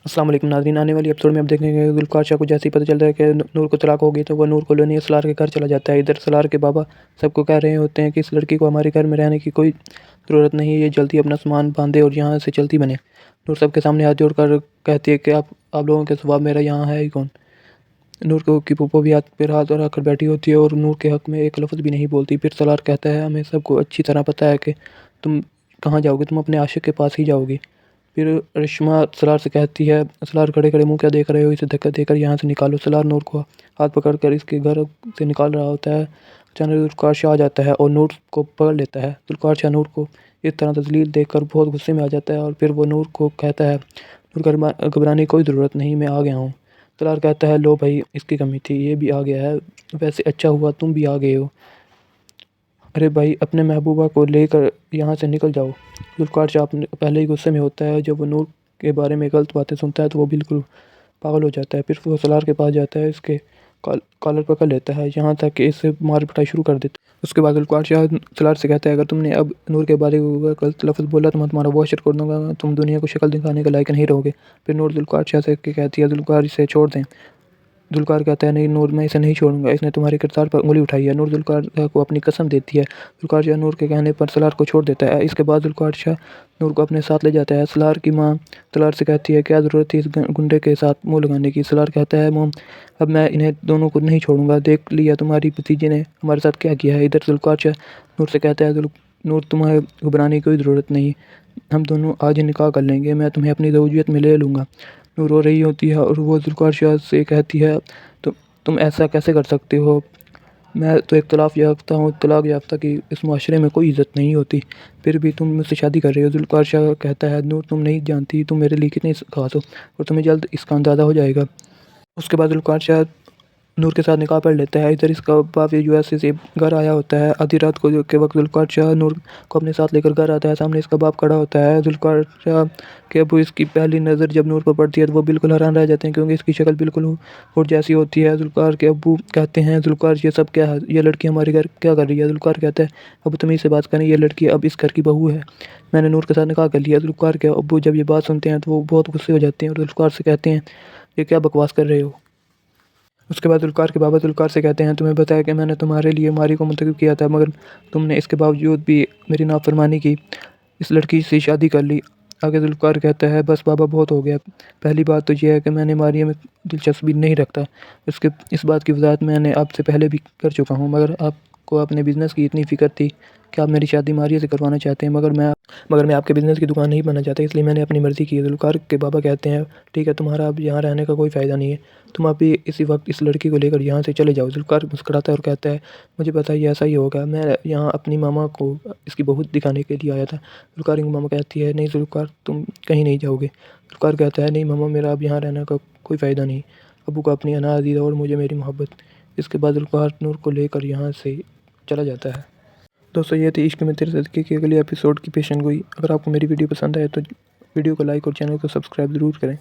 अस्सलाम वालेकुम नाज़रीन, आने वाली एपिसोड में आप देखेंगे ज़ुल्फ़कार शाह को जैसे ही पता चलता है कि नूर को तलाक हो गई तो वह नूर को लेने सलार के घर चला जाता है। इधर सलार के बाबा सबको कह रहे होते हैं कि इस लड़की को हमारे घर में रहने की कोई ज़रूरत नहीं है, ये जल्दी अपना सामान बांधे और यहाँ से चलती बने। नूर सबके सामने हाथ जोड़कर कहती है कि आप लोगों के स्वभाव मेरा यहाँ है ही कौन। नूर को की पुप्पो भी हाथ पर हाथ रखकर बैठी होती है और नूर के हक़ में एक लफ्ज़ भी नहीं बोलती। फिर सलार कहता है, हमें सबको अच्छी तरह पता है कि तुम कहाँ जाओगे, तुम अपने आशिक़ के पास ही जाओगी। फिर रेशमा सलार से कहती है, सलार खड़े खड़े मुँह क्या देख रहे हो, इसे धक्का देकर यहाँ से निकालो। सलार नूर को हाथ पकड़कर इसके घर से निकाल रहा होता है। अचानक ज़ुल्फ़कार शाह आ जाता है और नूर को पकड़ लेता है। ज़ुल्फ़कार शाह नूर को इस तरह तज़लील देखकर बहुत गुस्से में आ जाता है और फिर वो नूर को कहता है, नूर घबराने की कोई ज़रूरत नहीं, मैं आ गया हूँ। सलार कहता है, लो भाई इसकी कमी थी, ये भी आ गया है, वैसे अच्छा हुआ तुम भी आ गए हो। अरे भाई अपने महबूबा को लेकर यहाँ से निकल जाओ। ज़ुल्फ़कार शाह पहले ही गुस्से में होता है। जब वो नूर के बारे में गलत बातें सुनता है तो वो बिल्कुल पागल हो जाता है। फिर वो सलार के पास जाता है, इसके कॉलर पकड़ लेता है, यहाँ तक कि इससे मार पिटाई शुरू कर देता है। उसके बाद ज़ुल्फ़कार शाह सलार से कहता है, अगर तुमने अब नूर के बारे में गलत लफ्ज़ बोला तो मैं तुम्हारा वॉशर कर दूँगा, तुम दुनिया को शक्ल दिखाने के लायक नहीं रहोगे। फिर नूर ज़ुल्फ़कार शाह से कहती है, ज़ुल्फ़कार इसे छोड़ दें। ज़ुल्फ़कार कहता है, नहीं नूर, मैं इसे नहीं छोड़ूंगा, इसने तुम्हारे किरदार पर उंगली उठाई है। नूर ज़ुल्फ़कार शाह को अपनी कसम देती है। ज़ुल्फ़कार शाह नूर के कहने पर सलार को छोड़ देता है। इसके बाद ज़ुल्फ़कार शाह नूर को अपने साथ ले जाता है। सलार की माँ सलार से कहती है, क्या ज़रूरत थी इस गुंडे के साथ मुँह लगाने की। सलार कहता है, मोम अब मैं इन्हें दोनों को नहीं छोड़ूंगा, देख लिया तुम्हारी भतीजे ने हमारे साथ क्या किया है। इधर ज़ुल्फ़कार शाह नूर से कहता है, नूर तुम्हें घबराने की कोई ज़रूरत नहीं, हम दोनों आज ही निकाह कर लेंगे, मैं तुम्हें अपनी ज़ौजियत में ले लूँगा। नूर रो रही होती है और वो ज़ुल्फ़कार शाह से कहती है, तुम ऐसा कैसे कर सकते हो, मैं तो एक तलाक़ याफ़्ता हूँ, तलाक़ याफ़्ता की इस माशरे में कोई इज़्ज़त नहीं होती, फिर भी तुम मुझसे शादी कर रहे हो। ज़ुल्फ़कार शाह कहता है, नूर तुम नहीं जानती तुम मेरे लिए कितनी ख़ास हो और तुम्हें जल्द इसका अंदाज़ा हो जाएगा। उसके बाद ज़ुल्फ़कार शाह नूर के साथ निकाह पढ़ लेता है। इधर इसका बाप यूएसए से घर आया होता है। आधी रात को के वक्त ज़ुल्फ़कार शाह नूर को अपने साथ लेकर घर आता है। सामने इसका बाप खड़ा होता है। ज़ुल्फ़कार शाह के अब्बू इसकी पहली नज़र जब नूर पर पड़ती है तो वो बिल्कुल हैरान रह जाते हैं, क्योंकि इसकी शक्ल बिल्कुल हुर जैसी होती है। ज़ुल्फ़कार के अब्बू कहते हैं, ज़ुल्फ़कार ये सब क्या है, ये लड़की हमारे घर क्या कर रही है। ज़ुल्फ़कार कहता है, अब्बू तमीज़ से बात करें, ये लड़की अब इस घर की बहू है, मैंने नूर के साथ निकाह कर लिया। ज़ुल्फ़कार के अब्बू जब ये बात सुनते हैं तो वो बहुत गुस्से हो जाते हैं और ज़ुल्फ़कार से कहते हैं, ये क्या बकवास कर रहे हो। उसके बाद ज़ुल्फ़कार के बाबा ज़ुल्फ़कार से कहते हैं, तुम्हें बताया कि मैंने तुम्हारे लिए मारी को मुंतखब किया था, मगर तुमने इसके बावजूद भी मेरी नाफरमानी की, इस लड़की से शादी कर ली। आगे ज़ुल्फ़कार कहता है, बस बाबा बहुत हो गया, पहली बात तो यह है कि मैंने मारिया में दिलचस्पी नहीं रखता, इस बात की वज़ाहत मैंने आपसे पहले भी कर चुका हूँ, मगर आपको अपने बिज़नेस की इतनी फ़िक्र थी कि आप मेरी शादी मारिया से करवाना चाहते हैं, मगर मैं आपके बिज़नेस की दुकान नहीं बनना चाहता, इसलिए मैंने अपनी मर्ज़ी की है। ज़ुल्फ़कार के बाबा कहते हैं, ठीक है, तुम्हारा अब यहाँ रहने का कोई फ़ायदा नहीं है, तुम अभी इसी वक्त इस लड़की को लेकर यहाँ से चले जाओ। ज़ुल्फ़कार मुस्कुराता है और कहता है, मुझे पता है ये ऐसा ही होगा, मैं यहाँ अपनी मामा को इसकी बहू दिखाने के लिए आया था। ज़ुल्फ़कार की मामा कहती है, नहीं ज़ुल्फ़कार तुम कहीं नहीं जाओगे। ज़ुल्फ़कार कहता है, नहीं मामा, मेरा अब यहाँ रहने का कोई फ़ायदा नहीं, अब्बू को अपनी अना अज़ीज़ और मुझे मेरी मोहब्बत। इसके बाद ज़ुल्फ़कार नूर को लेकर यहाँ से चला जाता है। दोस्तों ये थी इश्क में तेरे सदक़े की अगली एपिसोड की पेशन गोई। अगर आपको मेरी वीडियो पसंद आए तो वीडियो को लाइक और चैनल को सब्सक्राइब ज़रूर करें।